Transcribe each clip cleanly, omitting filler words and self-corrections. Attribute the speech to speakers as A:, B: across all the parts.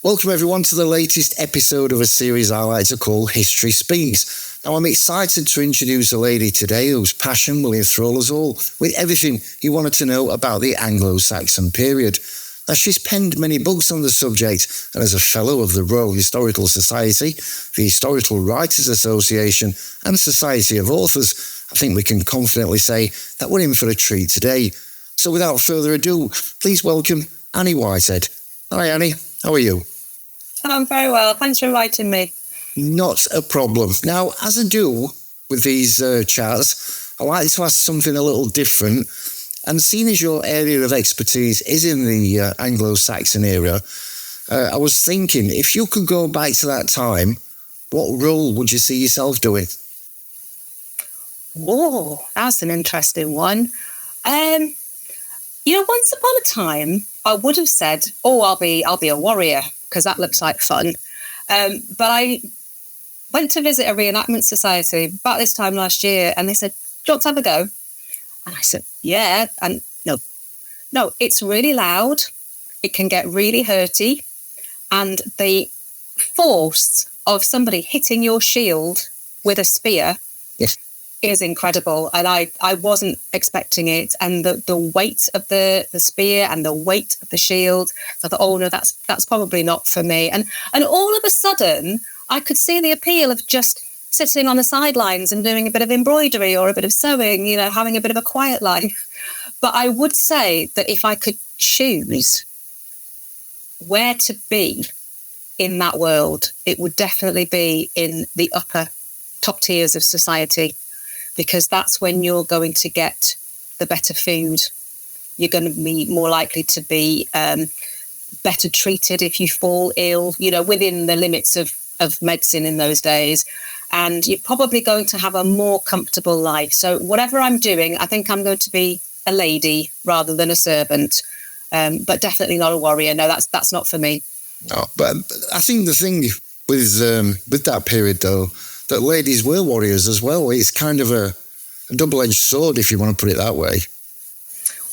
A: Welcome everyone to the latest episode of a series I like to call History Speaks. Now I'm excited to introduce a lady today whose passion will enthrall us all with everything you wanted to know about the Anglo-Saxon period. Now she's penned many books on the subject and as a fellow of the Royal Historical Society, the Historical Writers Association and Society of Authors, I think we can confidently say that we're in for a treat today. So without further ado, please welcome Annie Whitehead. Hi Annie, how are you?
B: I'm very well, thanks for inviting me.
A: Not a problem. Now, as I do with these chats, I like to ask something a little different. And seeing as your area of expertise is in the Anglo-Saxon era, I was thinking, if you could go back to that time, what role would you see yourself doing?
B: Oh, that's an interesting one. Once upon a time, I would have said, I'll be a warrior, because that looks like fun. But I went to visit a reenactment society about this time last year, and they said, do you want to have a go? And I said, yeah. And no, it's really loud. It can get really hurty. And the force of somebody hitting your shield with a spear is incredible. And I wasn't expecting it. And the weight of the spear and the weight of the shield. So I thought, no, that's probably not for me. And all of a sudden, I could see the appeal of just sitting on the sidelines and doing a bit of embroidery or a bit of sewing, having a bit of a quiet life. But I would say that if I could choose where to be in that world, it would definitely be in the upper top tiers of society, because that's when you're going to get the better food. You're going to be more likely to be better treated if you fall ill, within the limits of medicine in those days. And you're probably going to have a more comfortable life. So whatever I'm doing, I think I'm going to be a lady rather than a servant, but definitely not a warrior. No, that's not for me.
A: No, but I think the thing with that period, though, that ladies were warriors as well. It's kind of a double-edged sword, if you want to put it that way.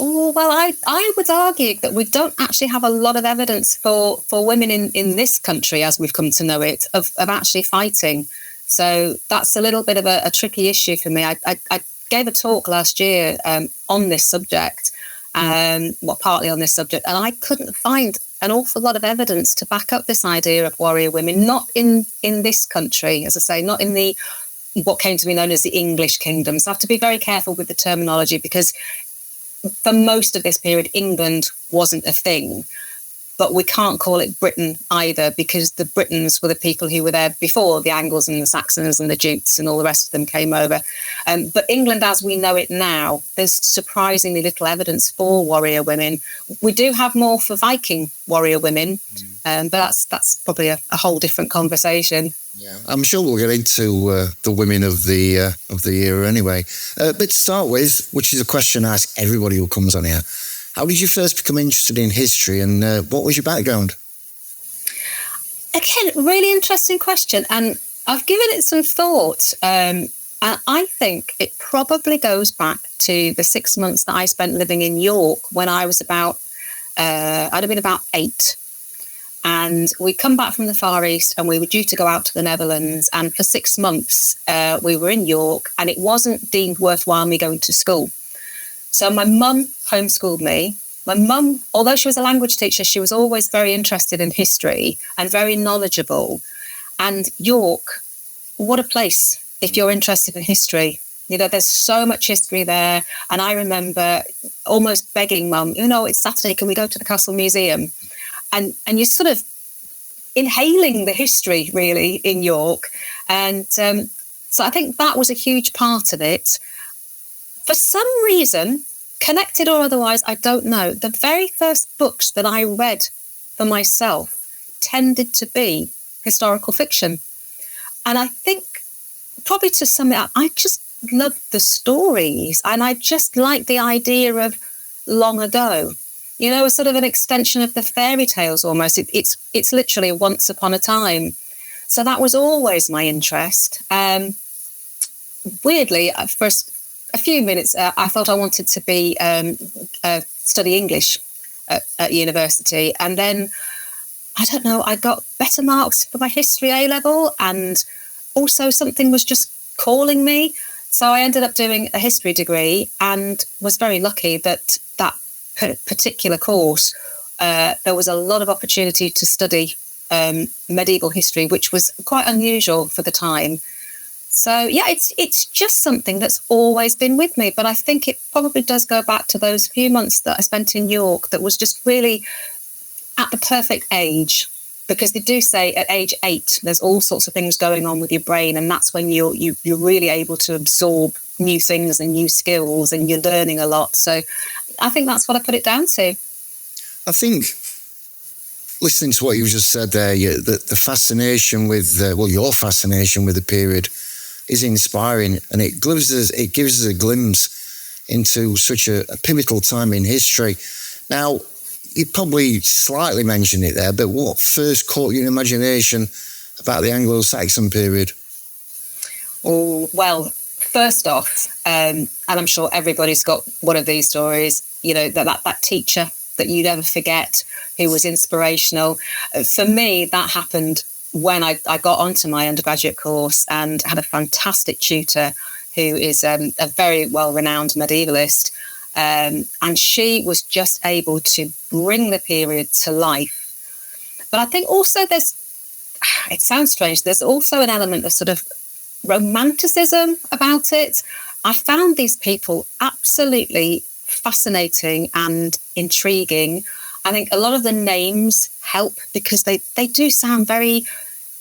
B: Oh, well, I would argue that we don't actually have a lot of evidence for women in this country, as we've come to know it, of actually fighting. So that's a little bit of a tricky issue for me. I gave a talk last year on this subject, partly on this subject, and I couldn't find an awful lot of evidence to back up this idea of warrior women, not in this country, as I say, not in what came to be known as the English kingdoms. I have to be very careful with the terminology, because for most of this period, England wasn't a thing. But we can't call it Britain either, because the Britons were the people who were there before the Angles and the Saxons and the Jutes and all the rest of them came over. But England, as we know it now, there's surprisingly little evidence for warrior women. We do have more for Viking warrior women, but that's probably a whole different conversation.
A: Yeah, I'm sure we'll get into the women of the era anyway. But to start with, which is a question I ask everybody who comes on here, how did you first become interested in history, and what was your background?
B: Again, really interesting question, and I've given it some thought. And I think it probably goes back to the 6 months that I spent living in York when I was I'd have been about 8. And we'd come back from the Far East and we were due to go out to the Netherlands. And for 6 months, we were in York, and it wasn't deemed worthwhile me going to school. So my mum homeschooled me. My mum, although she was a language teacher, she was always very interested in history and very knowledgeable. And York, what a place if you're interested in history. There's so much history there. And I remember almost begging Mum, it's Saturday, can we go to the Castle Museum? And you're sort of inhaling the history, really, in York. And so I think that was a huge part of it. For some reason, connected or otherwise, I don't know, the very first books that I read for myself tended to be historical fiction. And I think, probably to sum it up, I just loved the stories, and I just liked the idea of long ago. A sort of an extension of the fairy tales almost. It's literally once upon a time. So that was always my interest. Weirdly, for a few minutes, I thought I wanted to be study English at university. And then I don't know, I got better marks for my history A-level, and also something was just calling me. So I ended up doing a history degree and was very lucky that that particular course, there was a lot of opportunity to study medieval history, which was quite unusual for the time. So, yeah, it's just something that's always been with me. But I think it probably does go back to those few months that I spent in York that was just really at the perfect age. Because they do say at age 8, there's all sorts of things going on with your brain. And that's when you're really able to absorb new things and new skills, and you're learning a lot. So I think that's what I put it down to.
A: I think, listening to what you just said there, the fascination with, your fascination with the period is inspiring, and it gives us a glimpse into such a pivotal time in history. Now, you probably slightly mentioned it there, but what first caught your imagination about the Anglo-Saxon period?
B: Oh, well, first off, and I'm sure everybody's got one of these stories, that teacher that you never forget who was inspirational. For me, that happened when I got onto my undergraduate course and had a fantastic tutor who is a very well-renowned medievalist. And she was just able to bring the period to life. But I think also it sounds strange, there's also an element of sort of romanticism about it. I found these people absolutely fascinating and intriguing. I think a lot of the names help because they do sound very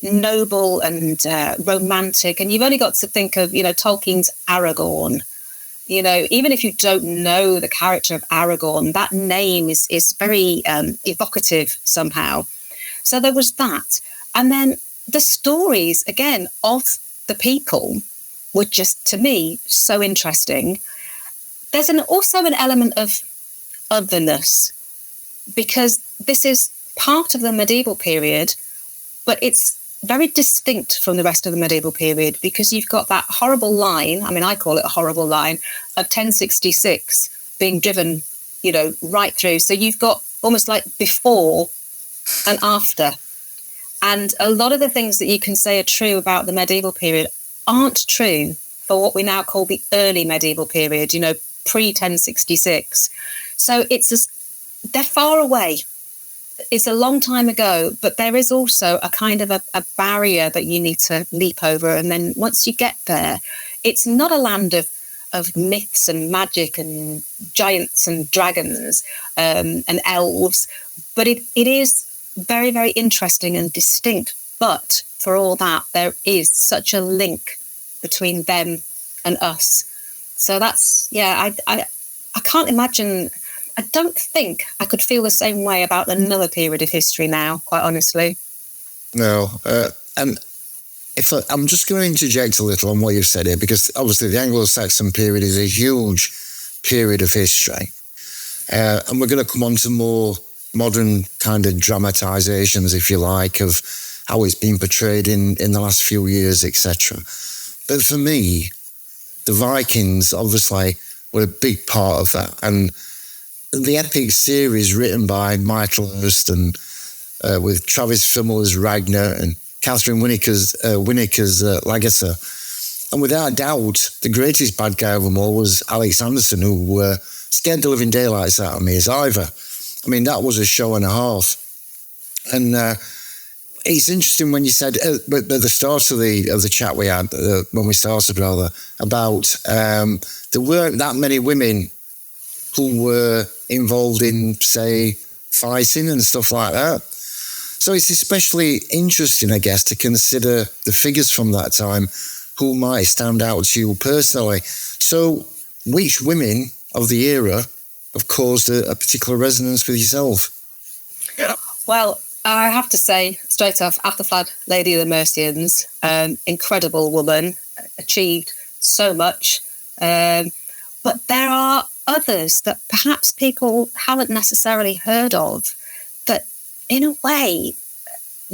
B: noble and romantic. And you've only got to think of, Tolkien's Aragorn. Even if you don't know the character of Aragorn, that name is very evocative somehow. So there was that. And then the stories, again, of the people were just, to me, so interesting. There's also an element of otherness, because this is part of the medieval period, but it's very distinct from the rest of the medieval period, because you've got that horrible line, I call it a horrible line, of 1066 being driven, right through. So you've got almost like before and after. And a lot of the things that you can say are true about the medieval period aren't true for what we now call the early medieval period, pre-1066. So they're far away. It's a long time ago, but there is also a kind of a barrier that you need to leap over. And then once you get there, it's not a land of myths and magic and giants and dragons and elves, but it is very, very interesting and distinct. But for all that, there is such a link between them and us. So that's, I can't imagine. I don't think I could feel the same way about another period of history now, quite honestly.
A: No. And I'm just going to interject a little on what you've said here, because obviously the Anglo-Saxon period is a huge period of history. And we're going to come on to more modern kind of dramatisations, if you like, of how it's been portrayed in the last few years, etc. But for me, the Vikings obviously were a big part of that. And the epic series written by Michael Hurst and with Travis Fimmel Ragnar and Catherine Winnick's Lagater. And without a doubt, the greatest bad guy of them all was Alex Anderson, who scared the living daylights out of me as Ivor. That was a show and a half. And it's interesting when you said, at the start of the chat we had, when we started rather, about there weren't that many women who were involved in, say, fighting and stuff like that. So it's especially interesting, I guess, to consider the figures from that time who might stand out to you personally. So which women of the era have caused a particular resonance with yourself?
B: Well, I have to say, straight off, Aethelflaed, Lady of the Mercians, incredible woman, achieved so much. But there are others that perhaps people haven't necessarily heard of that, in a way,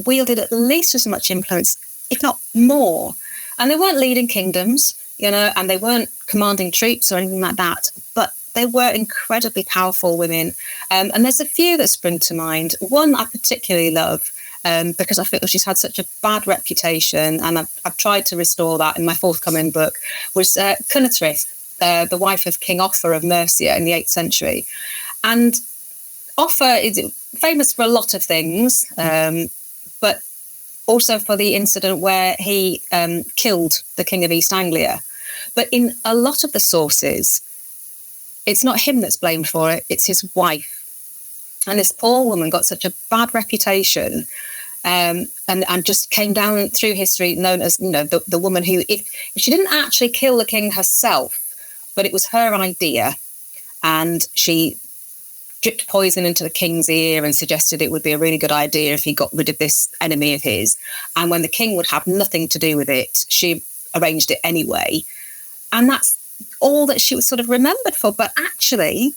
B: wielded at least as much influence, if not more. And they weren't leading kingdoms, and they weren't commanding troops or anything like that. But they were incredibly powerful women. And there's a few that spring to mind. One I particularly love, because I feel she's had such a bad reputation, and I've tried to restore that in my forthcoming book, was Cynethryth, the wife of King Offa of Mercia in the 8th century. And Offa is famous for a lot of things, but also for the incident where he killed the King of East Anglia. But in a lot of the sources, it's not him that's blamed for it, it's his wife. And this poor woman got such a bad reputation, and just came down through history known as, the woman who, if she didn't actually kill the king herself, but it was her idea, and she dripped poison into the king's ear and suggested it would be a really good idea if he got rid of this enemy of his. And when the king would have nothing to do with it, she arranged it anyway. And that's all that she was sort of remembered for. But actually,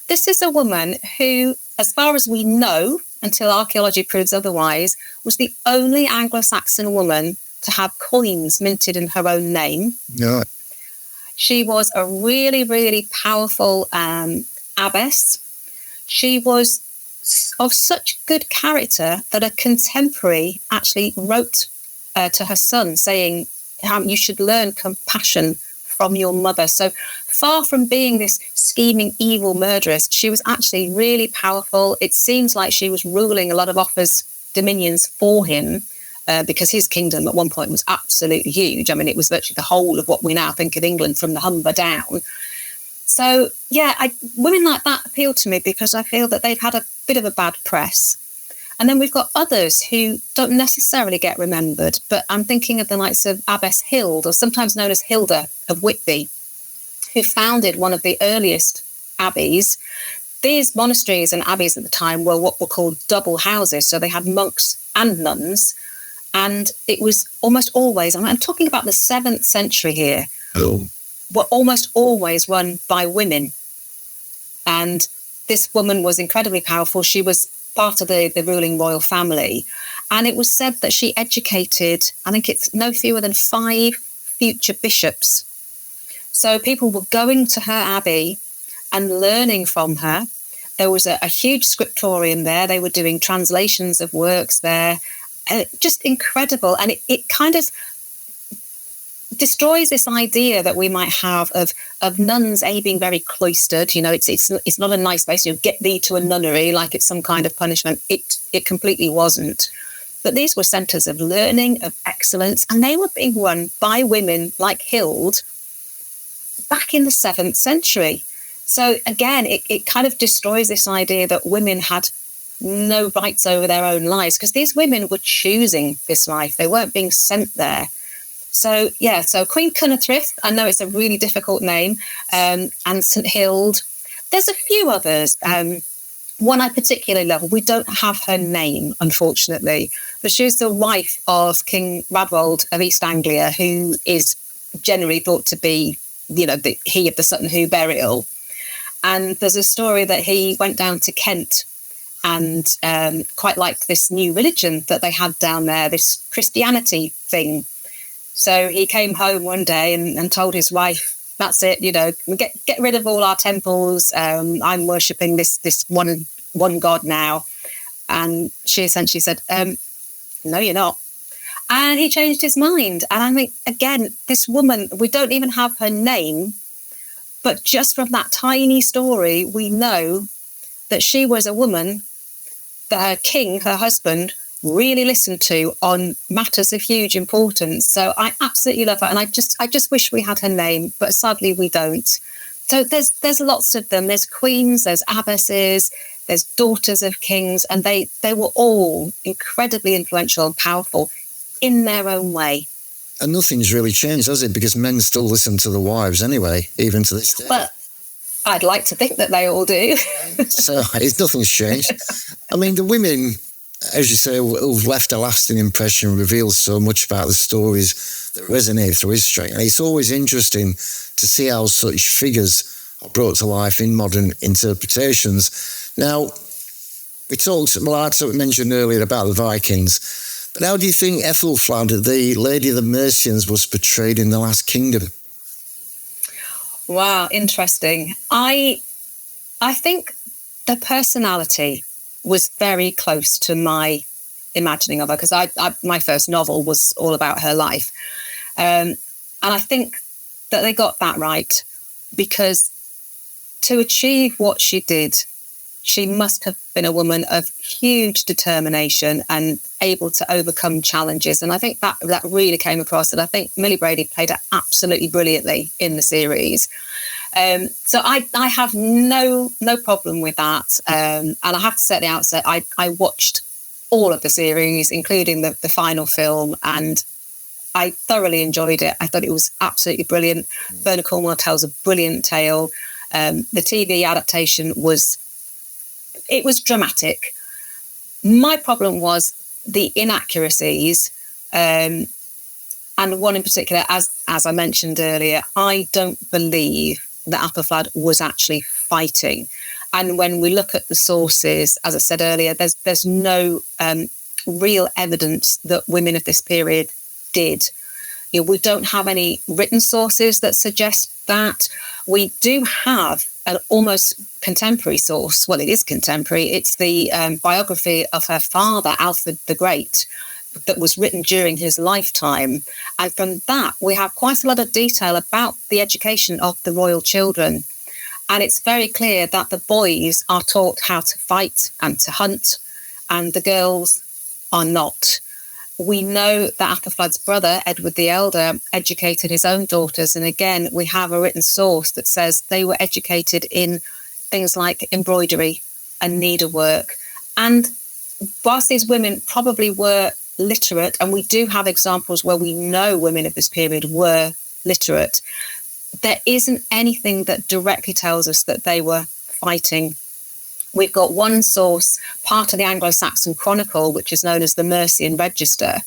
B: this is a woman who, as far as we know, until archaeology proves otherwise, was the only Anglo-Saxon woman to have coins minted in her own name.
A: Yeah.
B: She was a really, really powerful abbess. She was of such good character that a contemporary actually wrote to her son saying, you should learn compassion from your mother. So far from being this scheming, evil murderess, she was actually really powerful. It seems like she was ruling a lot of Offa's dominions for him, because his kingdom at one point was absolutely huge. I mean, it was virtually the whole of what we now think of England from the Humber down. So, yeah, women like that appeal to me because I feel that they've had a bit of a bad press. And then we've got others who don't necessarily get remembered, but I'm thinking of the likes of Abbess Hild, or sometimes known as Hilda of Whitby, who founded one of the earliest abbeys. These monasteries and abbeys at the time were what were called double houses, so they had monks and nuns, and it was almost always, I'm talking about the 7th century here, were almost always run by women. And this woman was incredibly powerful. She was part of the ruling royal family. And it was said that she educated, I think it's no fewer than 5 future bishops. So people were going to her abbey and learning from her. There was a huge scriptorium there. They were doing translations of works there. Just incredible. And it kind of destroys this idea that we might have of nuns being very cloistered. It's not a nice place. Get thee to a nunnery like it's some kind of punishment. It completely wasn't. But these were centres of learning, of excellence, and they were being run by women like Hild back in the 7th century. So again, it kind of destroys this idea that women had no rights over their own lives, because these women were choosing this life. They weren't being sent there. So, yeah, so Queen Cynethryth, I know it's a really difficult name, and St Hild. There's a few others. One I particularly love, we don't have her name, unfortunately, but she's the wife of King Radwold of East Anglia, who is generally thought to be, he of the Sutton Hoo burial. And there's a story that he went down to Kent and quite liked this new religion that they had down there, this Christianity thing. So he came home one day and told his wife, that's it, get rid of all our temples. I'm worshipping this one God now. And she essentially said, no, you're not. And he changed his mind. And I think, again, this woman, we don't even have her name, but just from that tiny story, we know that she was a woman that her king, her husband, really listened to on matters of huge importance. So I absolutely love her, and I just wish we had her name, but sadly we don't. So there's lots of them. There's queens, there's abbesses, there's daughters of kings, and they were all incredibly influential and powerful in their own way.
A: And nothing's really changed, has it? Because men still listen to the wives anyway, even to this day.
B: Well, I'd like to think that they all do.
A: So nothing's changed. I mean, the women, as you say, who've left a lasting impression, reveals so much about the stories that resonate through history. And it's always interesting to see how such figures are brought to life in modern interpretations. Now, I mentioned earlier about the Vikings, but how do you think Aethelflaed, the Lady of the Mercians, was portrayed in The Last Kingdom?
B: Wow, interesting. I think the personality was very close to my imagining of her, because my first novel was all about her life. And I think that they got that right, because to achieve what she did, she must have been a woman of huge determination and able to overcome challenges. And I think that really came across. And I think Millie Brady played it absolutely brilliantly in the series. So I have no problem with that. And I have to say at the outset, I watched all of the series, including the final film, and I thoroughly enjoyed it. I thought it was absolutely brilliant. Verna Cornwell tells a brilliant tale. The TV adaptation was dramatic. My problem was the inaccuracies, and one in particular, as I mentioned earlier, I don't believe that Aethelflaed was actually fighting. And when we look at the sources, as I said earlier, there's no real evidence that women of this period did. We don't have any written sources that suggest that. We do have an almost contemporary source. Well, it is contemporary. It's the biography of her father, Alfred the Great, that was written during his lifetime. And from that, we have quite a lot of detail about the education of the royal children. And it's very clear that the boys are taught how to fight and to hunt, and the girls are not. We know that Aethelflaed's brother, Edward the Elder, educated his own daughters. And again, we have a written source that says they were educated in things like embroidery and needlework. And whilst these women probably were literate, and we do have examples where we know women of this period were literate, there isn't anything that directly tells us that they were fighting. We've got one source, part of the Anglo-Saxon Chronicle, which is known as the Mercian Register,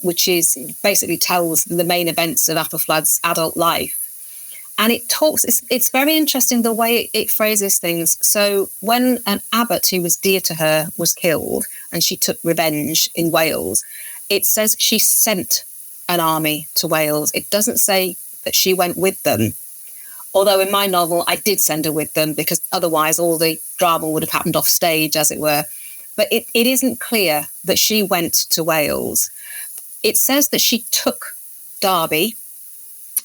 B: which is basically tells the main events of Aethelflaed's adult life. And it talks, it's very interesting the way it phrases things. So when an abbot who was dear to her was killed and she took revenge in Wales, it says she sent an army to Wales. It doesn't say that she went with them. Although in my novel, I did send her with them, because otherwise all the drama would have happened off stage, as it were. But it isn't clear that she went to Wales. It says that she took Derby,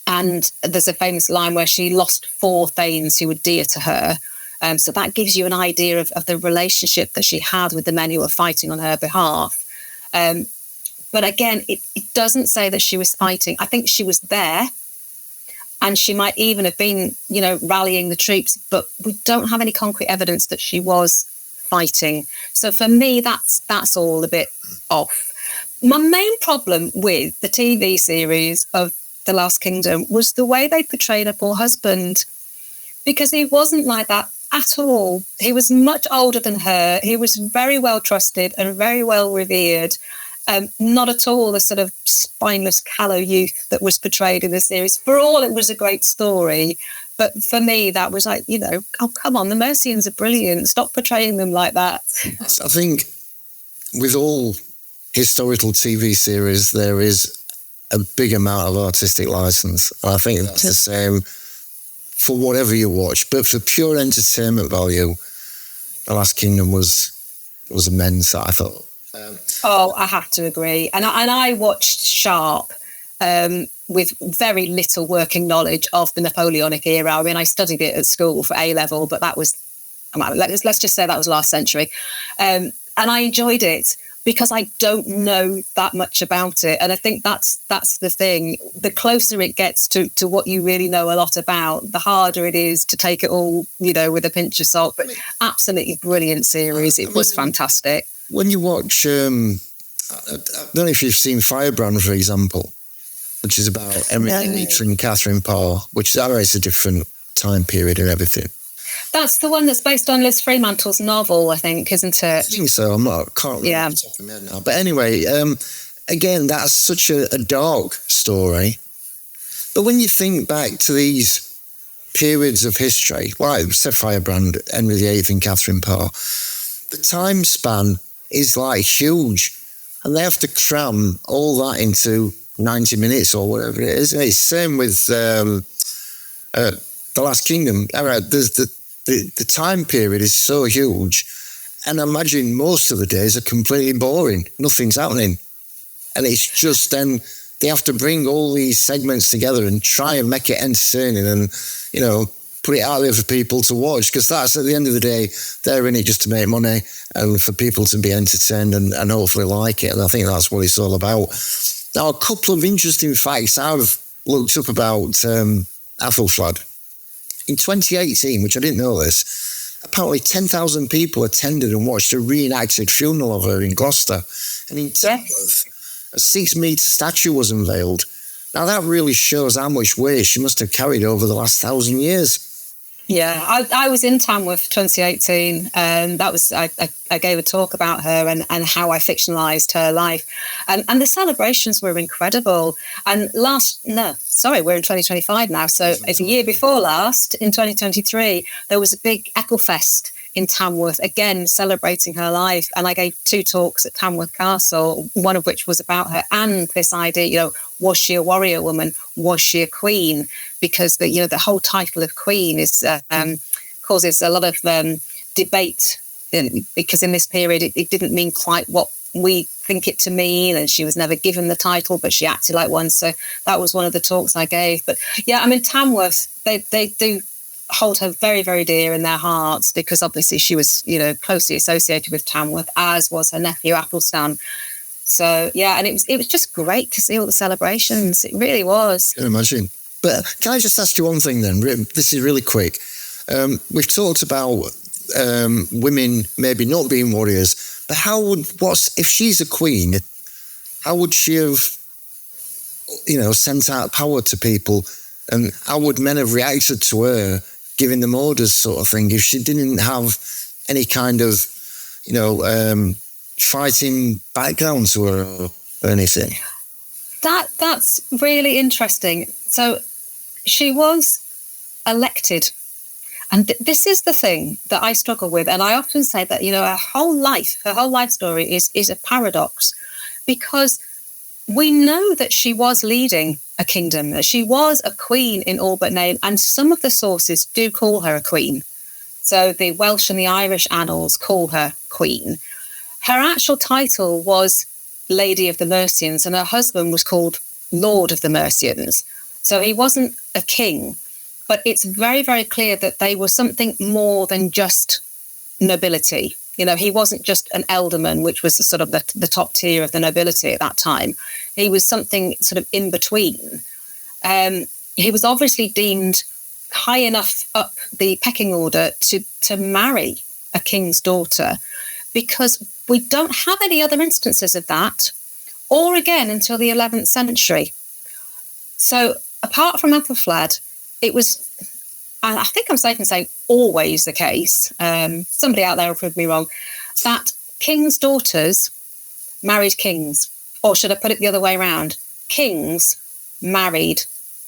B: and there's a famous line where she lost 4 thanes who were dear to her. So that gives you an idea of the relationship that she had with the men who were fighting on her behalf. But again, it doesn't say that she was fighting. I think she was there. And she might even have been, rallying the troops, but we don't have any concrete evidence that she was fighting. So for me, that's all a bit off. My main problem with the TV series of The Last Kingdom was the way they portrayed her poor husband, because he wasn't like that at all. He was much older than her. He was very well trusted and very well revered. Not at all the sort of spineless, callow youth that was portrayed in the series. For all, it was a great story. But for me, that was like, oh, come on, the Mercians are brilliant. Stop portraying them like that.
A: I think with all historical TV series, there is a big amount of artistic license. And I think that's the same for whatever you watch. But for pure entertainment value, The Last Kingdom was immense, I thought.
B: I have to agree. And I watched Sharp with very little working knowledge of the Napoleonic era. I mean, I studied it at school for A-level, but that was, let's just say that was last century. And I enjoyed it because I don't know that much about it. And I think that's the thing. The closer it gets to what you really know a lot about, the harder it is to take it all, with a pinch of salt. But absolutely brilliant series. It was fantastic.
A: When you watch, I don't know if you've seen Firebrand, for example, which is about Henry and Catherine Parr, which is a different time period and everything.
B: That's the one that's based on Liz Fremantle's novel, I think, isn't it?
A: I think so. Can't remember off the top of my head now. But anyway, again, that's such a dark story. But when you think back to these periods of history, say Firebrand, Henry VIII and Catherine Parr, the time span is like huge, and they have to cram all that into 90 minutes or whatever it is. And it's same with the Last Kingdom, all right, the time period is so huge, and I imagine most of the days are completely boring. Nothing's happening. And it's just then they have to bring all these segments together and try and make it entertaining and, put it out there for people to watch, because that's, at the end of the day, they're in it just to make money and for people to be entertained and hopefully like it. And I think that's what it's all about. Now, a couple of interesting facts I've looked up about Aethelflaed. In 2018, which I didn't know this, apparently 10,000 people attended and watched a reenacted funeral of her in Gloucester. And in Tamworth, a 6-metre statue was unveiled. Now, that really shows how much weight she must have carried over the last 1,000 years.
B: Yeah, I was in Tamworth 2018, and that was I gave a talk about her and how I fictionalised her life, and the celebrations were incredible. And we're in 2025 now, so it's a year before last, in 2023, there was a big Aethelfest in Tamworth, again celebrating her life, and I gave 2 talks at Tamworth Castle, one of which was about her and this idea, was she a warrior woman? Was she a queen? Because the whole title of queen is causes a lot of debate, because in this period it didn't mean quite what we think it to mean, and she was never given the title, but she acted like one. So that was one of the talks I gave. But yeah, I mean, Tamworth, they do hold her very, very dear in their hearts, because obviously she was, closely associated with Tamworth, as was her nephew Athelstan. So yeah, and it was just great to see all the celebrations. It really was. I can imagine.
A: But can I just ask you one thing then? This is really quick. We've talked about women maybe not being warriors, but if she's a queen, how would she have, sent out power to people, and how would men have reacted to her, giving them orders, sort of thing, if she didn't have any kind of, fighting background to her or anything?
B: That's really interesting. So she was elected. And this is the thing that I struggle with. And I often say that, her whole life story is a paradox, because we know that she was leading a kingdom, that she was a queen in all but name. And some of the sources do call her a queen. So the Welsh and the Irish annals call her queen. Her actual title was Lady of the Mercians, and her husband was called Lord of the Mercians. So he wasn't a king, but it's very, very clear that they were something more than just nobility. He wasn't just an ealdorman, which was sort of the top tier of the nobility at that time. He was something sort of in between. He was obviously deemed high enough up the pecking order to marry a king's daughter, because we don't have any other instances of that, or again until the 11th century. So apart from Aethelflaed, it was, I think I'm safe in saying, always the case, somebody out there will prove me wrong, that kings' daughters married kings. Or should I put it the other way around? Kings married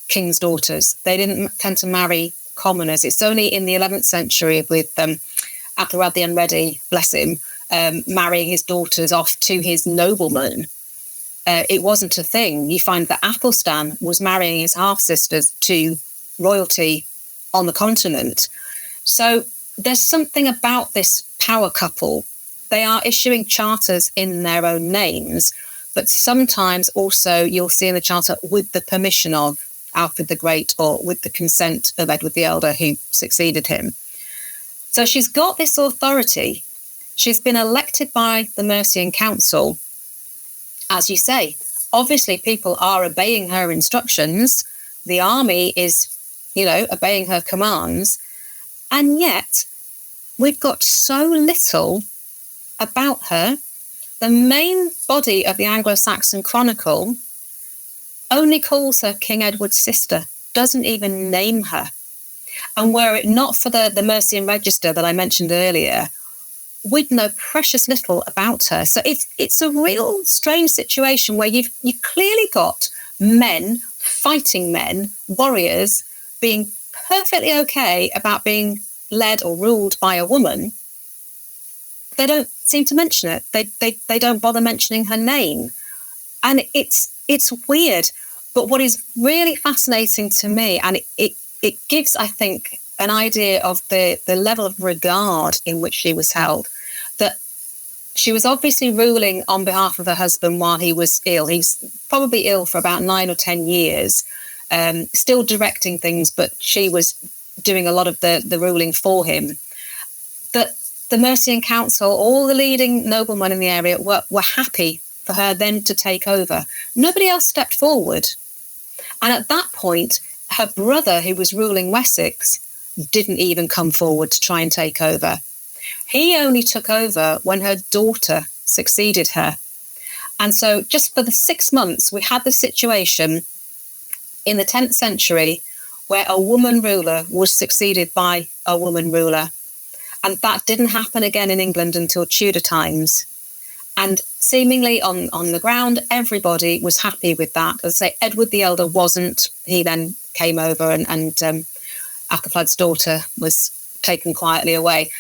B: kings' daughters. They didn't tend to marry commoners. It's only in the 11th century with Aethelred the Unready, bless him, marrying his daughters off to his noblemen. It wasn't a thing. You find that Athelstan was marrying his half-sisters to royalty on the continent. So there's something about this power couple. They are issuing charters in their own names, but sometimes also you'll see in the charter with the permission of Alfred the Great or with the consent of Edward the Elder, who succeeded him. So she's got this authority. She's been elected by the Mercian Council. As you say, obviously people are obeying her instructions. The army is, obeying her commands. And yet we've got so little about her. The main body of the Anglo-Saxon Chronicle only calls her King Edward's sister, doesn't even name her. And were it not for the Mercian Register that I mentioned earlier, we'd know precious little about her. So it's a real strange situation where you've clearly got men, fighting men, warriors, being perfectly okay about being led or ruled by a woman. They don't seem to mention it. They don't bother mentioning her name. And it's weird. But what is really fascinating to me, and it gives, I think, an idea of the level of regard in which she was held. That she was obviously ruling on behalf of her husband while he was ill. He's probably ill for about 9 or 10 years, still directing things, but she was doing a lot of the ruling for him. That the Mercian Council, all the leading noblemen in the area were happy for her then to take over. Nobody else stepped forward. And at that point, her brother, who was ruling Wessex, didn't even come forward to try and take over. He only took over when her daughter succeeded her. And so just for the 6 months, we had the situation in the 10th century where a woman ruler was succeeded by a woman ruler. And that didn't happen again in England until Tudor times. And seemingly on the ground, everybody was happy with that. As I say, Edward the Elder wasn't. He then came over and Aethelflaed's daughter was taken quietly away.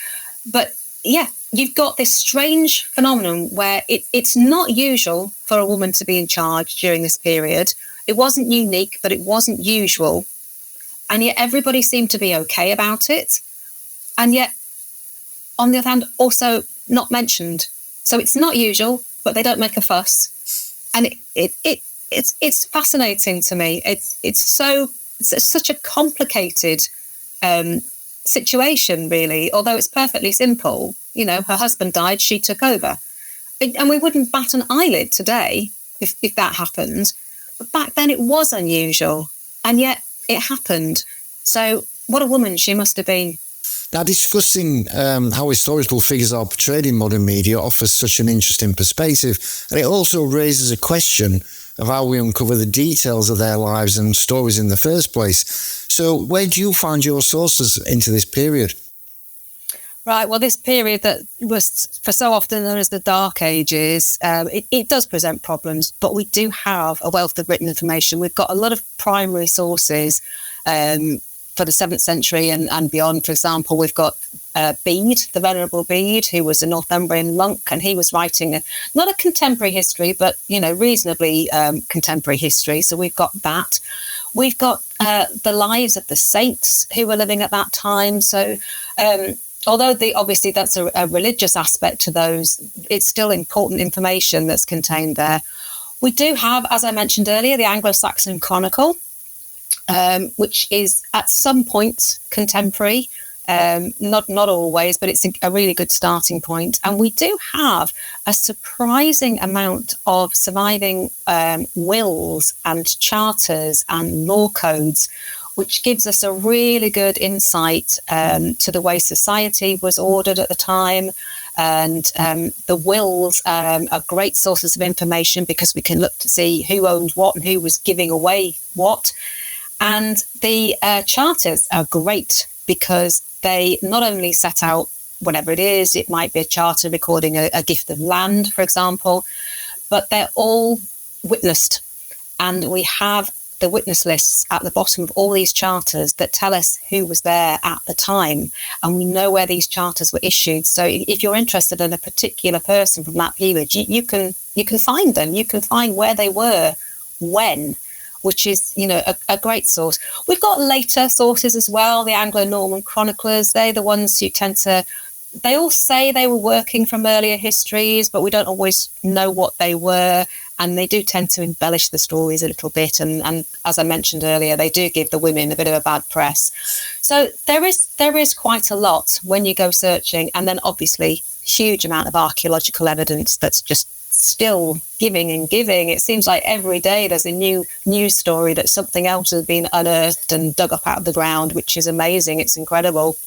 B: But yeah, you've got this strange phenomenon where it's not usual for a woman to be in charge during this period. It wasn't unique, but it wasn't usual. And yet everybody seemed to be okay about it. And yet, on the other hand, also not mentioned. So it's not usual, but they don't make a fuss. And it's fascinating to me. It's such a complicated situation, really. Although it's perfectly simple. You know, her husband died, she took over. And we wouldn't bat an eyelid today if that happened. But back then it was unusual. And yet it happened. So what a woman she must have been.
A: Now, discussing how historical figures are portrayed in modern media offers such an interesting perspective, and it also raises a question of how we uncover the details of their lives and stories in the first place. So where do you find your sources into this period?
B: Right, well, this period that was for so often known as the Dark Ages, it does present problems, but we do have a wealth of written information. We've got a lot of primary sources for the 7th century and beyond. For example, we've got Bede, the Venerable Bede, who was a Northumbrian monk, and he was writing not a contemporary history, but, you know, reasonably contemporary history. So we've got that. We've got the lives of the saints who were living at that time. So although obviously that's a religious aspect to those, it's still important information that's contained there. We do have, as I mentioned earlier, the Anglo-Saxon Chronicle, which is at some point contemporary, not always, but it's a really good starting point. And we do have a surprising amount of surviving wills and charters and law codes, which gives us a really good insight to the way society was ordered at the time. And the wills are great sources of information because we can look to see who owned what and who was giving away what. And the charters are great because they not only set out whatever it is, it might be a charter recording a gift of land, for example, but they're all witnessed. And we have the witness lists at the bottom of all these charters that tell us who was there at the time. And we know where these charters were issued. So if you're interested in a particular person from that period, you can find them. You can find where they were when, which is, you know, a great source. We've got later sources as well, the Anglo-Norman chroniclers. They're the ones who they all say they were working from earlier histories, but we don't always know what they were. And they do tend to embellish the stories a little bit. And as I mentioned earlier, they do give the women a bit of a bad press. So there is quite a lot when you go searching. And then obviously huge amount of archaeological evidence that's just still giving and giving. It seems like every day there's a new news story that something else has been unearthed and dug up out of the ground, which is amazing. It's incredible.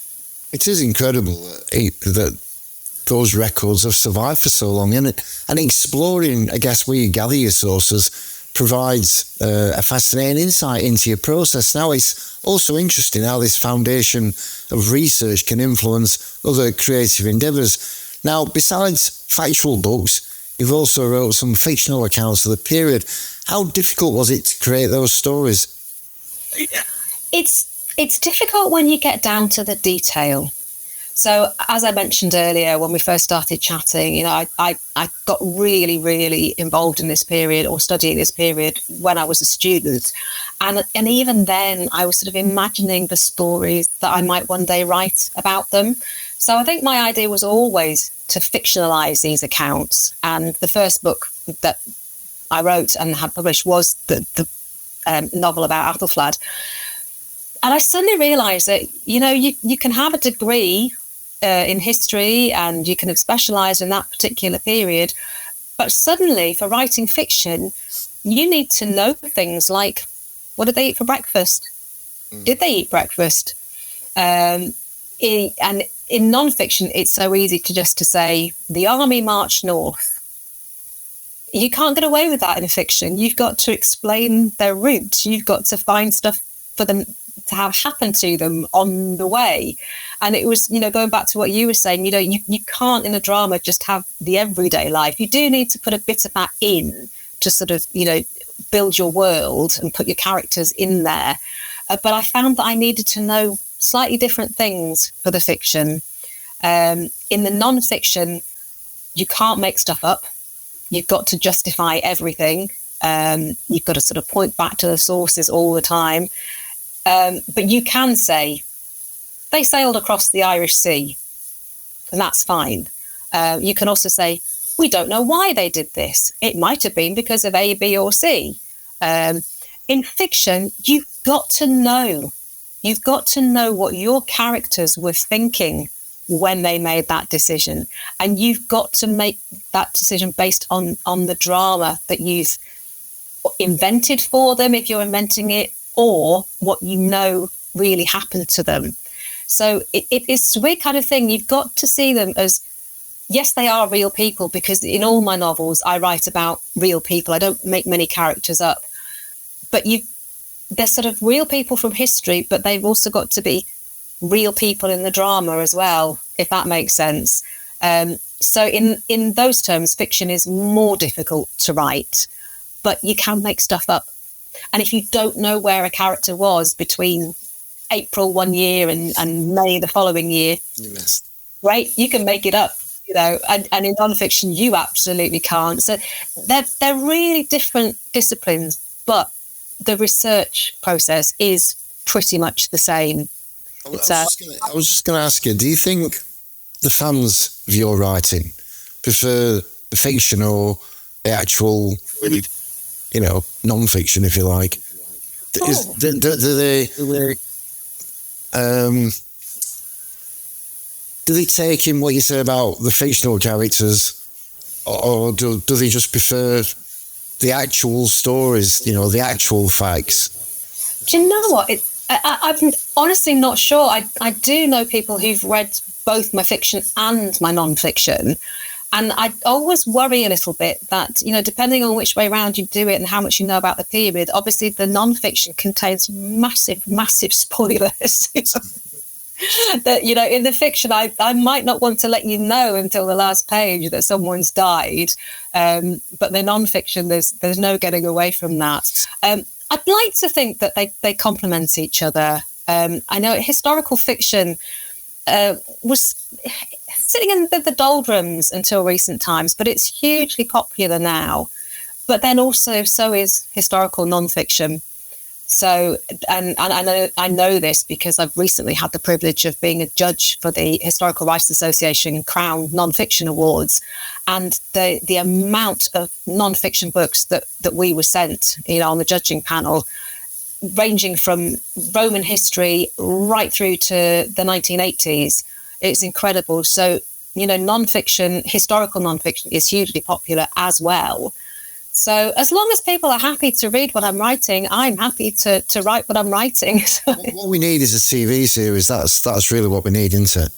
B: It is incredible
A: that those records have survived for so long, and exploring, I guess, where you gather your sources provides a fascinating insight into your process. Now, it's also interesting how this foundation of research can influence other creative endeavours. Now, besides factual books, you've also wrote some fictional accounts of the period. How difficult was it to create those stories?
B: It's difficult when you get down to the detail, So as I mentioned earlier, when we first started chatting, I got really, really involved in this period, or studying this period, when I was a student. And even then I was sort of imagining the stories that I might one day write about them. So I think my idea was always to fictionalize these accounts. And the first book that I wrote and had published was the novel about Aethelflaed. And I suddenly realized that, you can have a degree in history and you can have specialized in that particular period. But suddenly, for writing fiction, you need to know things like, what did they eat for breakfast? Did they eat breakfast? And in non-fiction, it's so easy to say, the army marched north. You can't get away with that in fiction. You've got to explain their route. You've got to find stuff for them to have happen to them on the way. And it was, going back to what you were saying, you can't in a drama just have the everyday life. You do need to put a bit of that in to sort of, build your world and put your characters in there. But I found that I needed to know slightly different things for the fiction. In the non-fiction, you can't make stuff up. You've got to justify everything. You've got to sort of point back to the sources all the time. But you can say, they sailed across the Irish Sea, and that's fine. You can also say, we don't know why they did this. It might have been because of A, B, or C. In fiction, you've got to know. You've got to know what your characters were thinking when they made that decision. And you've got to make that decision based on the drama that you've invented for them, if you're inventing it, or what really happened to them. So it's a weird kind of thing. You've got to see them as, yes, they are real people, because in all my novels, I write about real people. I don't make many characters up. But they're sort of real people from history, but they've also got to be real people in the drama as well, if that makes sense. So in those terms, fiction is more difficult to write, but you can make stuff up. And if you don't know where a character was between April one year and May the following year,
A: you missed.
B: Right, you can make it up, and in non-fiction you absolutely can't. So they're really different disciplines, but the research process is pretty much the same.
A: I was just going to ask you, do you think the fans of your writing prefer the fiction or the actual, non-fiction, if you like? Do they take in what you say about the fictional characters, or do they just prefer the actual stories, the actual facts?
B: Do you know what? I'm honestly not sure. I do know people who've read both my fiction and my non-fiction, and I always worry a little bit that, depending on which way around you do it and how much you know about the period, obviously the non-fiction contains massive spoilers. That, in the fiction, I might not want to let you know until the last page that someone's died. But the non-fiction, there's no getting away from that. I'd like to think that they complement each other. I know historical fiction was sitting in the doldrums until recent times, but it's hugely popular now. But then also, so is historical non-fiction. So, and I know this because I've recently had the privilege of being a judge for the Historical Writers Association Crown Non-Fiction Awards, and the amount of non-fiction books that we were sent, on the judging panel, ranging from Roman history right through to the 1980s, it's incredible. So, non-fiction, historical non-fiction is hugely popular as well. So as long as people are happy to read what I'm writing, I'm happy to write what I'm writing.
A: What we need is a TV series. That's really what we need, isn't it?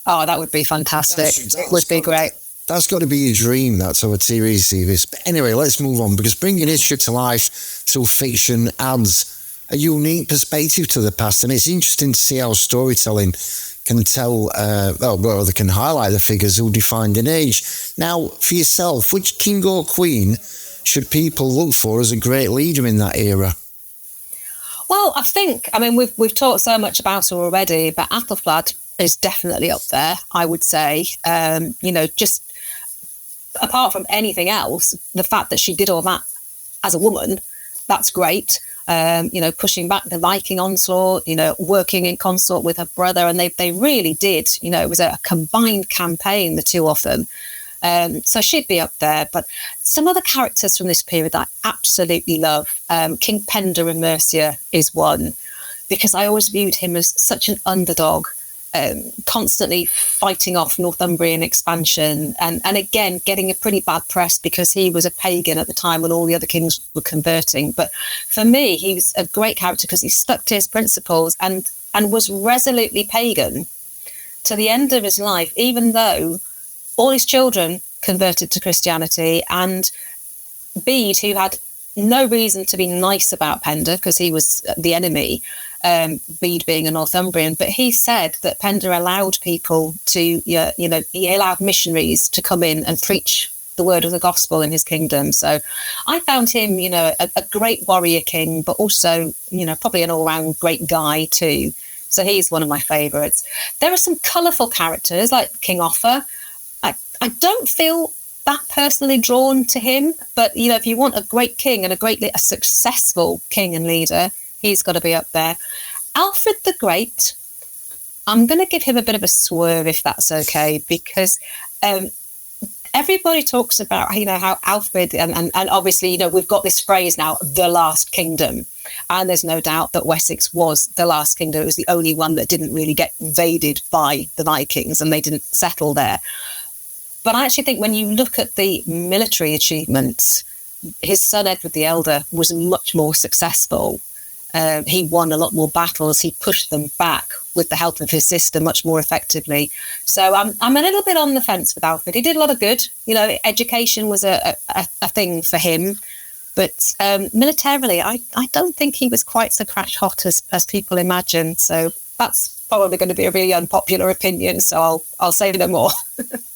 B: Oh, that would be fantastic. It would be great.
A: That's got to be your dream, that's our TV series. But anyway, let's move on, because bringing history to life through fiction adds a unique perspective to the past. And it's interesting to see how storytelling can tell, they can highlight the figures who defined an age. Now, for yourself, which king or queen should people look for as a great leader in that era?
B: Well, we've talked so much about her already, but Aethelflaed is definitely up there, I would say. Just apart from anything else, the fact that she did all that as a woman, that's great. Pushing back the Viking onslaught, working in consort with her brother. And they really did, it was a combined campaign, the two of them. So she'd be up there. But some other characters from this period that I absolutely love, King Penda in Mercia is one, because I always viewed him as such an underdog, constantly fighting off Northumbrian expansion and again getting a pretty bad press because he was a pagan at the time when all the other kings were converting. But for me, he was a great character because he stuck to his principles and was resolutely pagan to the end of his life, even though all his children converted to Christianity. And Bede, who had no reason to be nice about Penda because he was the enemy, Bede being a Northumbrian, but he said that Penda allowed people to, he allowed missionaries to come in and preach the word of the gospel in his kingdom. So I found him, a great warrior king, but also, probably an all-round great guy too. So he's one of my favourites. There are some colourful characters like King Offa. I don't feel that personally drawn to him, but if you want a great king and a successful king and leader, he's got to be up there. Alfred the Great, I'm going to give him a bit of a swerve if that's okay, because everybody talks about how Alfred and obviously we've got this phrase now, the last kingdom, and there's no doubt that Wessex was the last kingdom. It was the only one that didn't really get invaded by the Vikings and they didn't settle there. But I actually think when you look at the military achievements, his son Edward the Elder was much more successful. He won a lot more battles. He pushed them back with the help of his sister much more effectively. So I'm a little bit on the fence with Alfred. He did a lot of good. Education was a thing for him. But militarily, I don't think he was quite so crash hot as people imagine. So that's probably going to be a really unpopular opinion. So I'll say no more.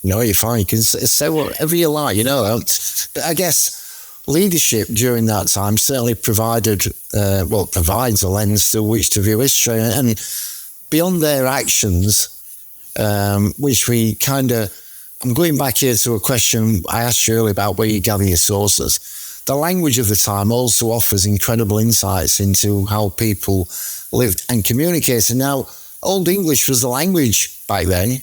A: No, you're fine. You can say whatever you like, But I guess leadership during that time certainly provides a lens through which to view history. And beyond their actions, which we I'm going back here to a question I asked you earlier about where you gather your sources. The language of the time also offers incredible insights into how people lived and communicated. Now, Old English was the language back then.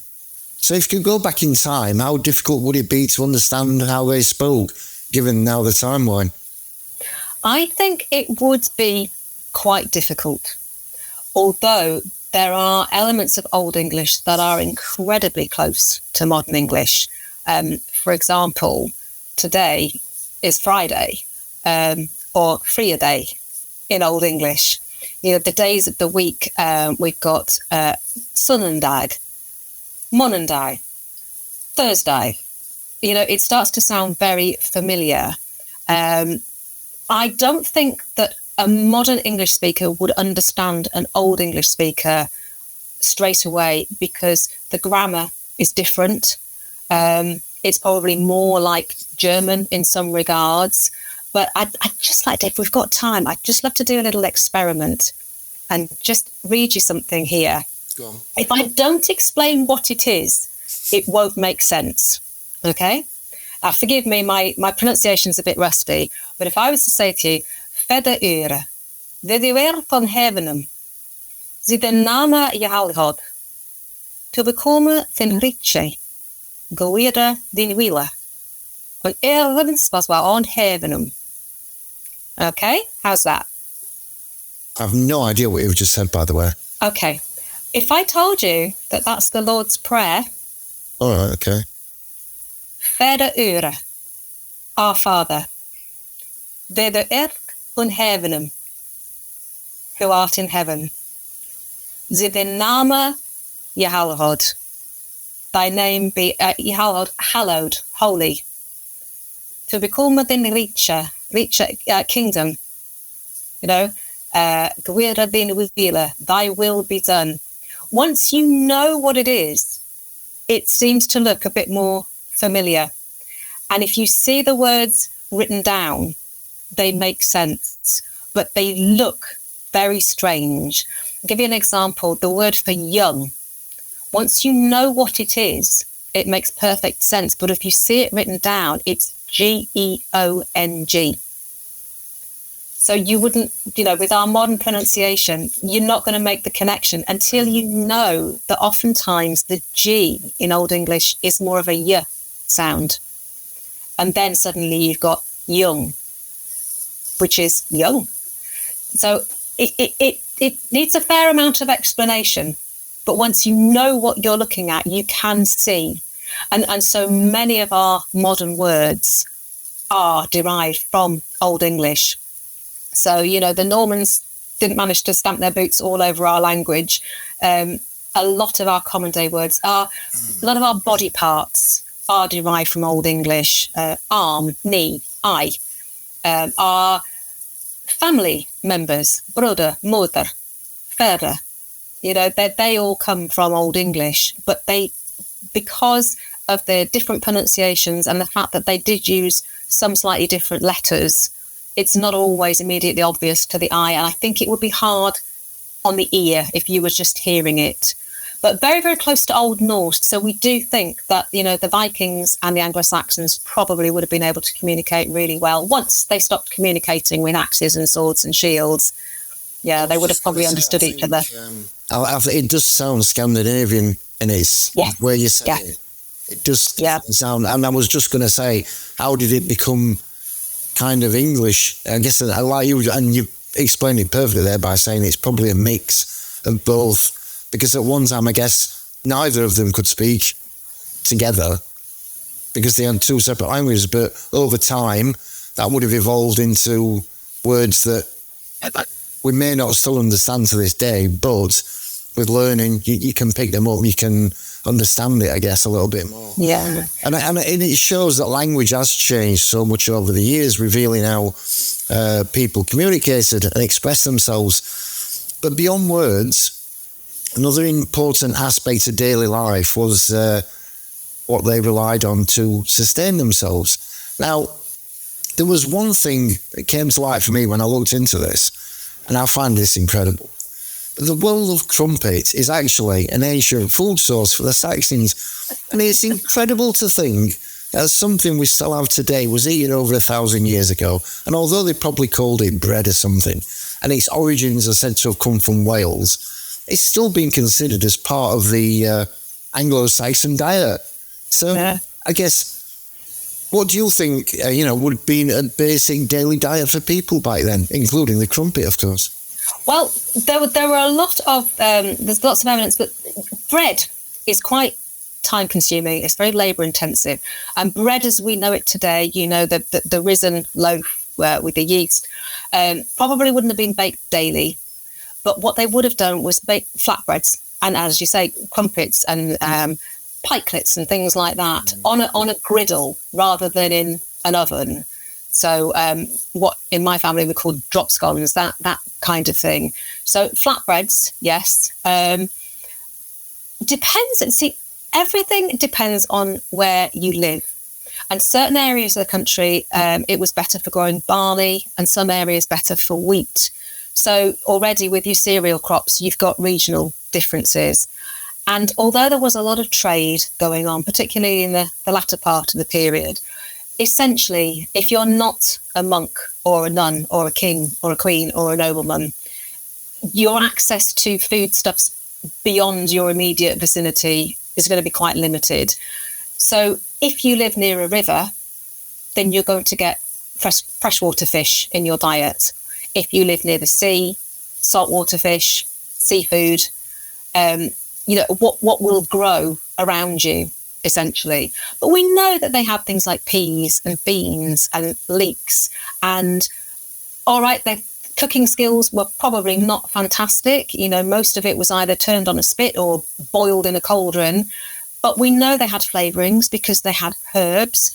A: So if you go back in time, how difficult would it be to understand how they spoke, given now the timeline?
B: I think it would be quite difficult, although there are elements of Old English that are incredibly close to modern English. For example, today is Friday, or Freya Day in Old English. The days of the week, we've got Sunnudag, Monundag, Thursday. It starts to sound very familiar. I don't think that a modern English speaker would understand an Old English speaker straight away because the grammar is different. It's probably more like German in some regards. But I'd just like to, if we've got time, I'd just love to do a little experiment and just read you something here.
A: Go on.
B: If I don't explain what it is, it won't make sense. Okay? Forgive me, my pronunciation's a bit rusty, but if I was to say to you, Fedda ure, de duer van heavenum, zi den nama jehalhod, to bekomen ten riche, goeira din wila, on ergens was wel on heavenum. Okay, how's that?
A: I have no idea what you've just said, by the way.
B: Okay, if I told you that that's the Lord's Prayer.
A: All right, okay.
B: Fedda ure, our Father, de de earth un heavenum, who art in heaven. Zi den nama jehalhod, thy name be jehalhod, hallowed, holy. To become within riche kingdom, Gwira bin wila, thy will be done. Once you know what it is, it seems to look a bit more familiar. And if you see the words written down, they make sense, but they look very strange. I'll give you an example. The word for young. Once you know what it is, it makes perfect sense. But if you see it written down, it's Geong. So you wouldn't, with our modern pronunciation, you're not going to make the connection until you know that oftentimes the G in Old English is more of a Y sound. And then suddenly you've got young, which is young. So it needs a fair amount of explanation. But once you know what you're looking at, you can see. And so many of our modern words are derived from Old English. So, the Normans didn't manage to stamp their boots all over our language. A lot of our common day words a lot of our body parts are derived from Old English. Arm, knee, eye. Our family members, brother, mother, father, they all come from Old English, but because of their different pronunciations and the fact that they did use some slightly different letters, it's not always immediately obvious to the eye. And I think it would be hard on the ear if you were just hearing it. But very, very close to Old Norse. So we do think that, the Vikings and the Anglo-Saxons probably would have been able to communicate really well. Once they stopped communicating with axes and swords and shields, they would have probably understood each other.
A: It does sound Scandinavian in its where you say it. It does sound, and I was just going to say, how did it become kind of English? I guess I like you, and you explained it perfectly there by saying it's probably a mix of both. Because at one time, I guess, neither of them could speak together because they had two separate languages. But over time, that would have evolved into words that we may not still understand to this day, but with learning, you can pick them up, you can understand it, I guess, a little bit more.
B: Yeah.
A: And it shows that language has changed so much over the years, revealing how people communicated and expressed themselves. But beyond words, another important aspect of daily life was what they relied on to sustain themselves. Now, there was one thing that came to light for me when I looked into this, and I find this incredible. The world of crumpet is actually an ancient food source for the Saxons, and it's incredible to think that something we still have today was eaten over 1,000 years ago, and although they probably called it bread or something, and its origins are said to have come from Wales, it's still being considered as part of the Anglo-Saxon diet. So I guess, what do you think, would be a basic daily diet for people back then, including the crumpet, of course?
B: Well, there were a lot of, there's lots of evidence, but bread is quite time-consuming. It's very labour-intensive. And bread as we know it today, the risen loaf with the yeast, probably wouldn't have been baked daily. But what they would have done was bake flatbreads and, as you say, crumpets and pikelets and things like that on a griddle rather than in an oven. So what in my family we call drop scones, that kind of thing. So flatbreads, yes. Depends. See, everything depends on where you live. And certain areas of the country, it was better for growing barley, and some areas better for wheat. So already with your cereal crops, you've got regional differences. And although there was a lot of trade going on, particularly in the latter part of the period, essentially, if you're not a monk or a nun or a king or a queen or a nobleman, your access to foodstuffs beyond your immediate vicinity is going to be quite limited. So if you live near a river, then you're going to get freshwater fish in your diet. If you live near the sea, saltwater fish, seafood, what will grow around you, essentially. But we know that they have things like peas and beans and leeks. And all right, their cooking skills were probably not fantastic. Most of it was either turned on a spit or boiled in a cauldron. But we know they had flavourings because they had herbs,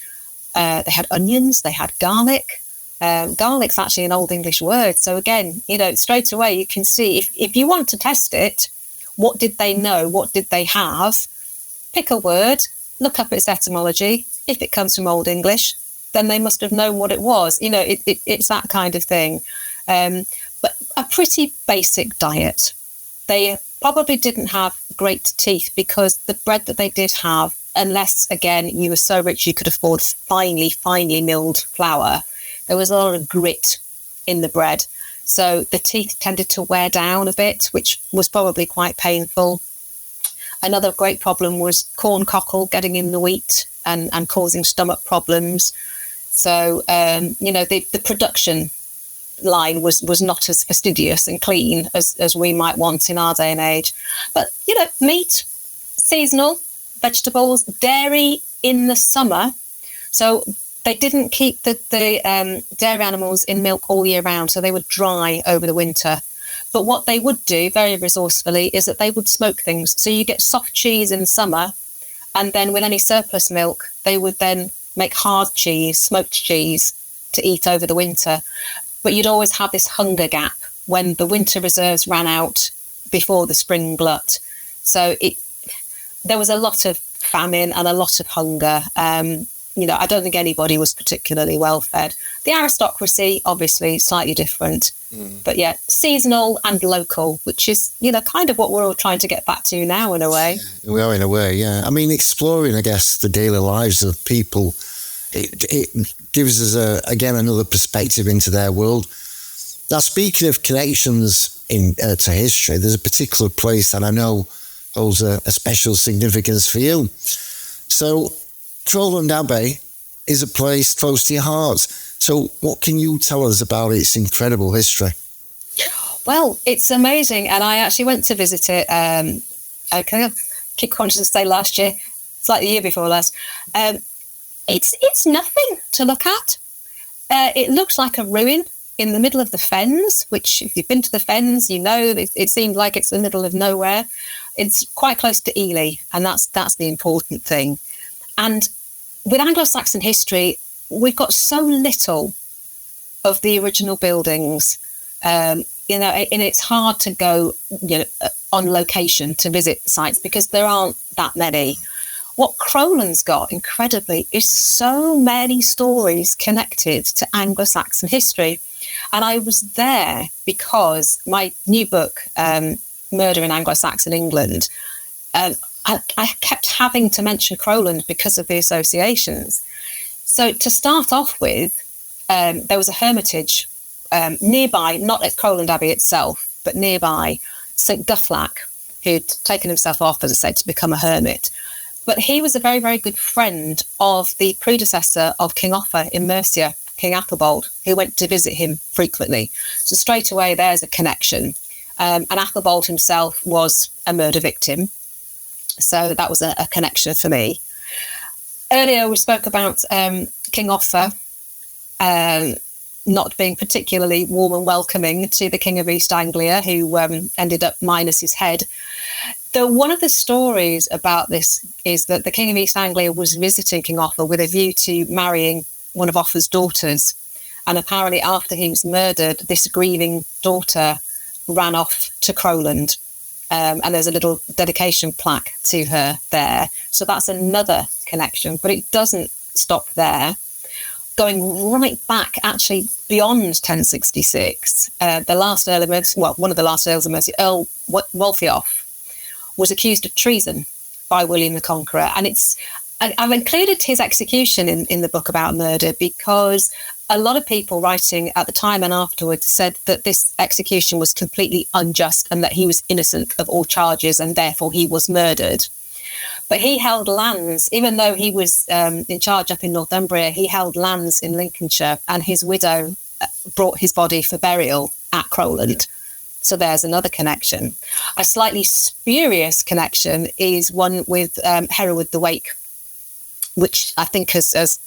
B: they had onions, they had garlic. Garlic's actually an Old English word. So again, straight away you can see if you want to test it, what did they know? What did they have? Pick a word, look up its etymology. If it comes from Old English, then they must have known what it was. It's that kind of thing. But a pretty basic diet. They probably didn't have great teeth because the bread that they did have, unless, again, you were so rich you could afford finely milled flour, there was a lot of grit in the bread. So the teeth tended to wear down a bit, which was probably quite painful. Another great problem was corn cockle getting in the wheat and causing stomach problems. So, the production line was not as fastidious and clean as we might want in our day and age. But, meat, seasonal, vegetables, dairy in the summer. So they didn't keep the dairy animals in milk all year round, so they would dry over the winter. But what they would do very resourcefully is that they would smoke things. So you get soft cheese in summer, and then with any surplus milk, they would then make hard cheese, smoked cheese, to eat over the winter. But you'd always have this hunger gap when the winter reserves ran out before the spring glut. So there was a lot of famine and a lot of hunger. I don't think anybody was particularly well fed. The aristocracy, obviously, slightly different. But yeah, seasonal and local, which is, kind of what we're all trying to get back to now in a way.
A: We are in a way, yeah. I mean, exploring, I guess, the daily lives of people, it gives us, again, another perspective into their world. Now, speaking of connections to history, there's a particular place that I know holds a special significance for you. So, Crowland Abbey is a place close to your heart. So what can you tell us about its incredible history?
B: Well, it's amazing. And I actually went to visit it, I keep conscious to say last year. It's like the year before last. It's nothing to look at. It looks like a ruin in the middle of the fens, which if you've been to the fens, it seemed like it's in the middle of nowhere. It's quite close to Ely, and that's the important thing. And with Anglo-Saxon history, we've got so little of the original buildings, and it's hard to go, on location to visit sites because there aren't that many. What Crowland's got, incredibly, is so many stories connected to Anglo-Saxon history. And I was there because my new book, Murder in Anglo-Saxon England, I kept having to mention Crowland because of the associations. So to start off with, there was a hermitage nearby, not at Crowland Abbey itself, but nearby, St Guthlac, who'd taken himself off, as I said, to become a hermit. But he was a very, very good friend of the predecessor of King Offa in Mercia, King Aethelflaed, who went to visit him frequently. So straight away, there's a connection. And Aethelflaed himself was a murder victim. So that was a connection for me. Earlier, we spoke about King Offa not being particularly warm and welcoming to the King of East Anglia, who ended up minus his head. One of the stories about this is that the King of East Anglia was visiting King Offa with a view to marrying one of Offa's daughters. And apparently after he was murdered, this grieving daughter ran off to Crowland. And there's a little dedication plaque to her there. So that's another connection, but it doesn't stop there. Going right back, actually, beyond 1066, the last Earl of Mercia, one of the last Earls of Mercia, Earl Wulfioff, was accused of treason by William the Conqueror. And I've included his execution in the book about murder because a lot of people writing at the time and afterwards said that this execution was completely unjust and that he was innocent of all charges and therefore he was murdered. But he held lands, even though he was in charge up in Northumbria, he held lands in Lincolnshire, and his widow brought his body for burial at Crowland. So there's another connection. A slightly spurious connection is one with Hereward the Wake, which I think has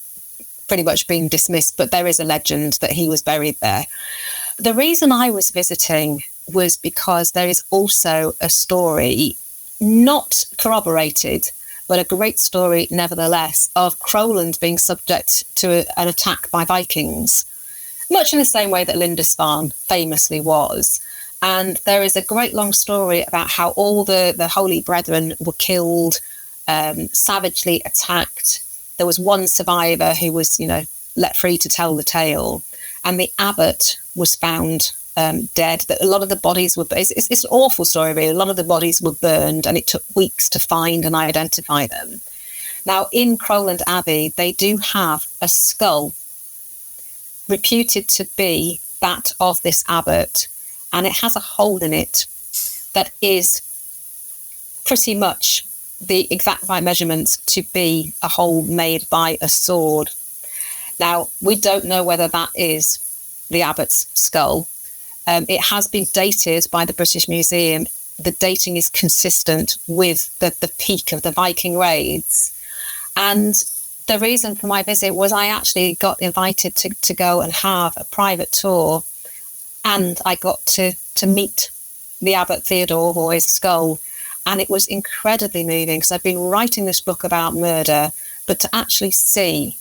B: pretty much been dismissed, but there is a legend that he was buried there. The reason I was visiting was because there is also a story, not corroborated, but a great story nevertheless, of Crowland being subject to an attack by Vikings, much in the same way that Lindisfarne famously was. And there is a great long story about how all the holy brethren were killed, savagely attacked. There was one survivor who was, let free to tell the tale. And the abbot was found dead. That a lot of the bodies were. It's an awful story, really. A lot of the bodies were burned, and it took weeks to find and identify them. Now, in Crowland Abbey, they do have a skull reputed to be that of this abbot, and it has a hole in it that is pretty much the exact right measurements to be a hole made by a sword. Now, we don't know whether that is the abbot's skull. It has been dated by the British Museum. The dating is consistent with the peak of the Viking raids. And the reason for my visit was I actually got invited to go and have a private tour, and I got to meet the Abbot Theodore or his skull, and it was incredibly moving because I've been writing this book about murder, but to actually see,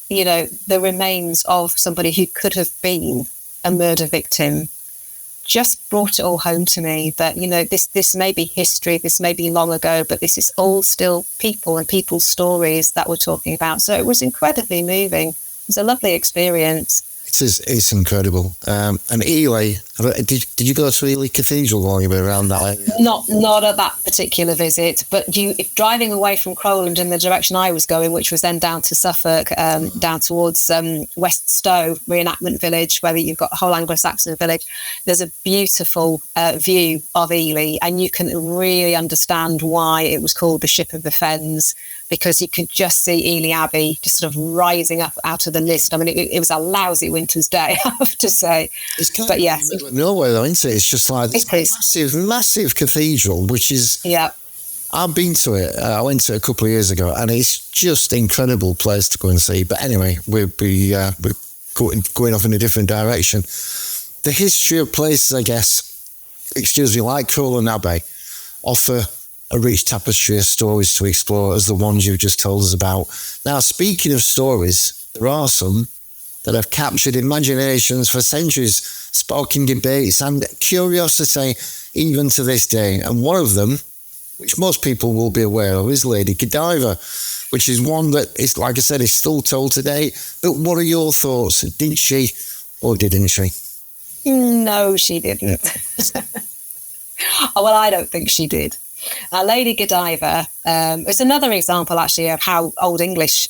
B: you know, the remains of somebody who could have been a murder victim just brought it all home to me that, you know, this may be history, this may be long ago, but this is all still people and people's stories that we're talking about. So it was incredibly moving. It was a lovely experience.
A: It's incredible. And Ely, did you go to Ely Cathedral while you were around that area?
B: Not at that particular visit, but if driving away from Crowland in the direction I was going, which was then down to Suffolk, down towards West Stowe reenactment village, where you've got a whole Anglo-Saxon village, there's a beautiful view of Ely, and you can really understand why it was called the Ship of the Fens, because you could just see Ely Abbey just sort of rising up out of the mist. I mean, it was a lousy winter's day, I have to say.
A: It's kind of yes, nowhere though, isn't it? It's just like this massive cathedral, which is. Yeah. I've been to it. I went to it a couple of years ago, and it's just an incredible place to go and see. But anyway, we're going off in a different direction. The history of places, I guess, like Crowland Abbey, offer a rich tapestry of stories to explore as the ones you've just told us about. Now, speaking of stories, there are some that have captured imaginations for centuries, sparking debates and curiosity even to this day. And one of them, which most people will be aware of, is Lady Godiva, which is one that is, like I said, is still told today. But what are your thoughts? Did she or didn't she?
B: No, she didn't. Well, I don't think she did. Lady Godiva is another example, actually, of how Old English,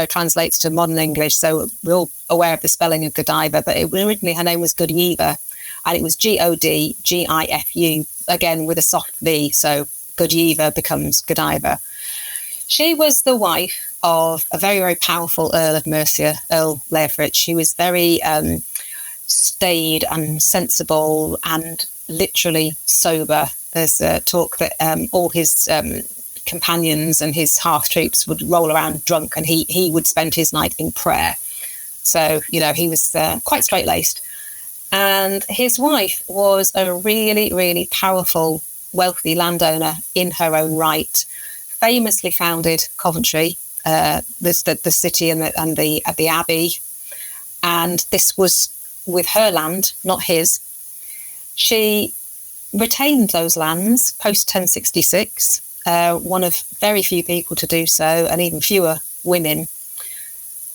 B: translates to modern English. So we're all aware of the spelling of Godiva, but originally her name was Godiva, and it was Godgifu, again with a soft V. So Godiva becomes Godiva. She was the wife of a very, very powerful Earl of Mercia, Earl Leofrich, who was very staid and sensible and literally sober. There's talk that all his companions and his half-troops would roll around drunk, and he would spend his night in prayer. So, he was quite straight-laced. And his wife was a really, really powerful, wealthy landowner in her own right. Famously founded Coventry, the city and the abbey. And this was with her land, not his. She retained those lands post 1066, one of very few people to do so, and even fewer women.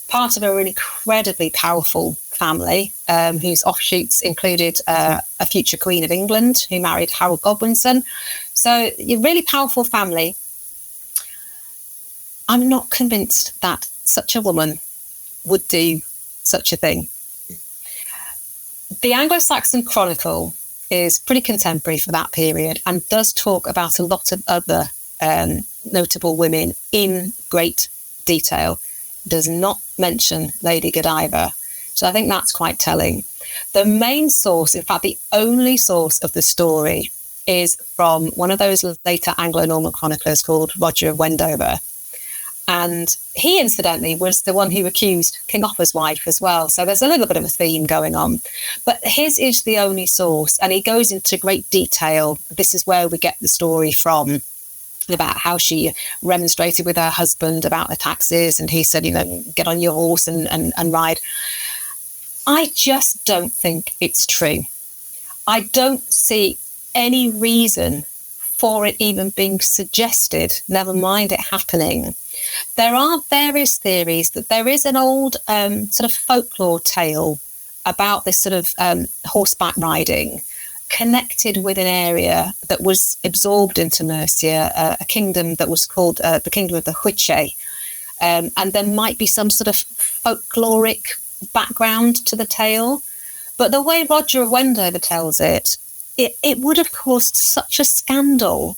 B: Part of a really incredibly powerful family, whose offshoots included a future Queen of England who married Harold Godwinson. So a really powerful family. I'm not convinced that such a woman would do such a thing. The Anglo-Saxon Chronicle is pretty contemporary for that period and does talk about a lot of other notable women in great detail. Does not mention Lady Godiva. So I think that's quite telling. The main source, in fact, the only source of the story, is from one of those later Anglo-Norman chroniclers called Roger of Wendover. And he, incidentally, was the one who accused King Offa's wife as well. So there's a little bit of a theme going on. But his is the only source, and he goes into great detail. This is where we get the story from, about how she remonstrated with her husband about the taxes, and he said, get on your horse and ride. I just don't think it's true. I don't see any reason for it even being suggested, never mind it happening. There are various theories that there is an old sort of folklore tale about this sort of horseback riding connected with an area that was absorbed into Mercia, a kingdom that was called the Kingdom of the Whitche. And there might be some sort of folkloric background to the tale. But the way Roger Wendover tells it would have caused such a scandal,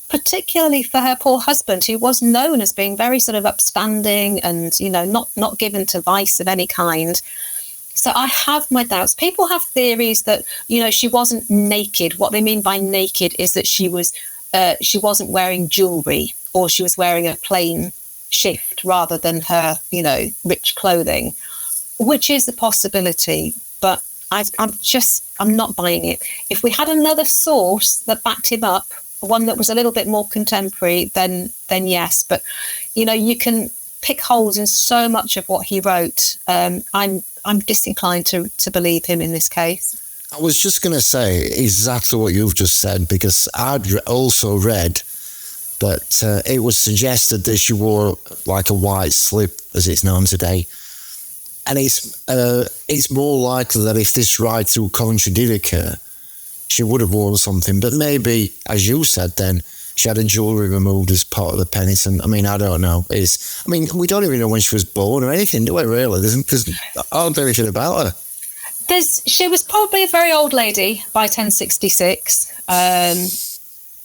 B: particularly for her poor husband, who was known as being very sort of upstanding and, you know, not given to vice of any kind. So I have my doubts. People have theories that, you know, she wasn't naked. What they mean by naked is that she wasn't wearing jewelry, or she was wearing a plain shift rather than her, you know, rich clothing, which is a possibility. But I'm not buying it. If we had another source that backed him up, one that was a little bit more contemporary, then yes. But, you know, you can pick holes in so much of what he wrote. I'm disinclined to believe him in this case.
A: I was just going to say exactly what you've just said, because I'd also read that it was suggested that she wore like a white slip, as it's known today. And it's more likely that if this ride through Coventry did occur, she would have worn something. But maybe, as you said then, she had her jewellery removed as part of the penitent. I mean, I don't know. We don't even know when she was born or anything, do we, really? Because I don't know anything about her.
B: She was probably a very old lady by 1066.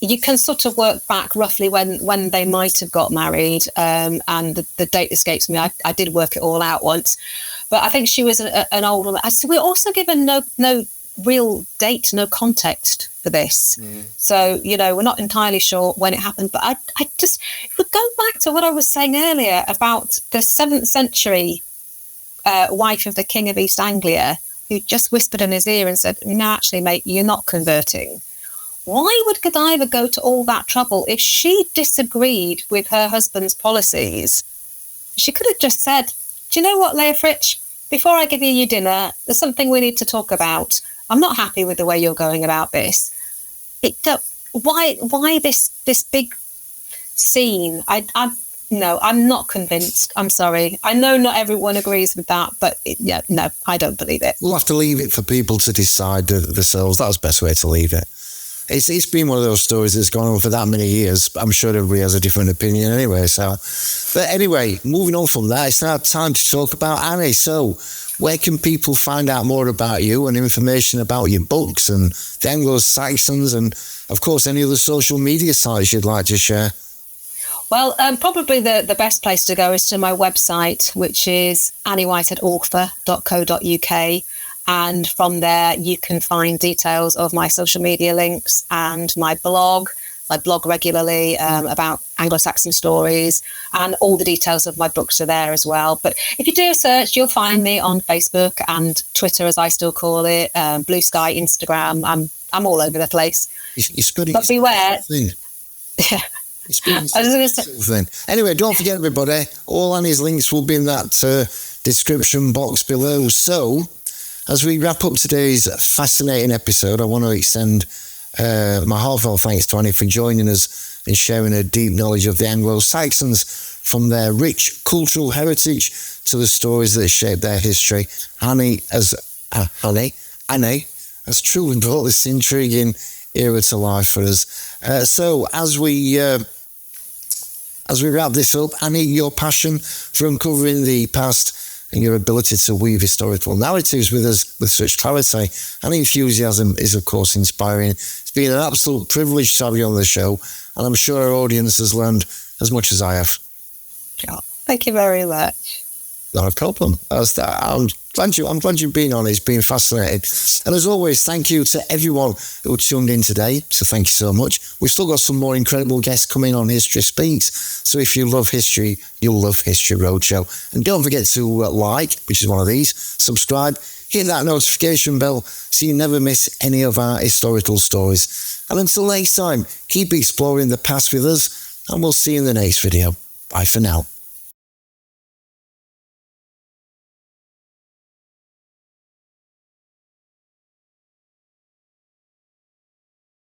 B: You can sort of work back roughly when they might have got married, and the date escapes me. I did work it all out once. But I think she was an old woman. So we're also given no real date, no context for this. So, you know, we're not entirely sure when it happened. But I just, if we go back to what I was saying earlier about the 7th century wife of the King of East Anglia, who just whispered in his ear and said, no, actually, mate, you're not converting. Why would Godiva go to all that trouble if she disagreed with her husband's policies? She could have just said, do you know what, Leofrich? Before I give you your dinner, there's something we need to talk about. I'm not happy with the way you're going about this. Why this big scene? No, I'm not convinced. I'm sorry. I know not everyone agrees with that, but no, I don't believe it.
A: We'll have to leave it for people to decide themselves. That's the best way to leave it. It's been one of those stories that's gone on for that many years. I'm sure everybody has a different opinion anyway. But anyway, moving on from that, it's now time to talk about Annie. So, where can people find out more about you and information about your books and the Anglo-Saxons and, of course, any other social media sites you'd like to share?
B: Well, probably the best place to go is to my website, which is anniewhiteheadauthor.co.uk. And from there, you can find details of my social media links and my blog. I blog regularly about Anglo-Saxon stories, and all the details of my books are there as well. But if you do a search, you'll find me on Facebook and Twitter, as I still call it, Blue Sky, Instagram. I'm all over the place. But beware.
A: Anyway, don't forget, everybody, all Annie's links will be in that description box below. So, as we wrap up today's fascinating episode, I want to extend my heartfelt thanks to Annie for joining us and sharing her deep knowledge of the Anglo-Saxons, from their rich cultural heritage to the stories that shaped their history. Annie has truly brought this intriguing era to life for us. So as we wrap this up, Annie, your passion for uncovering the past and your ability to weave historical narratives with us with such clarity and enthusiasm is, of course, inspiring. It's been an absolute privilege to have you on the show, and I'm sure our audience has learned as much as I have.
B: Oh, thank you very much.
A: Not a problem. I'm glad you've been on. It's been fascinating. And as always, thank you to everyone who tuned in today. So thank you so much. We've still got some more incredible guests coming on History Speaks. So if you love history, you'll love History Roadshow. And don't forget to like, which is one of these, subscribe, hit that notification bell so you never miss any of our historical stories. And until next time, keep exploring the past with us, and we'll see you in the next video. Bye for now.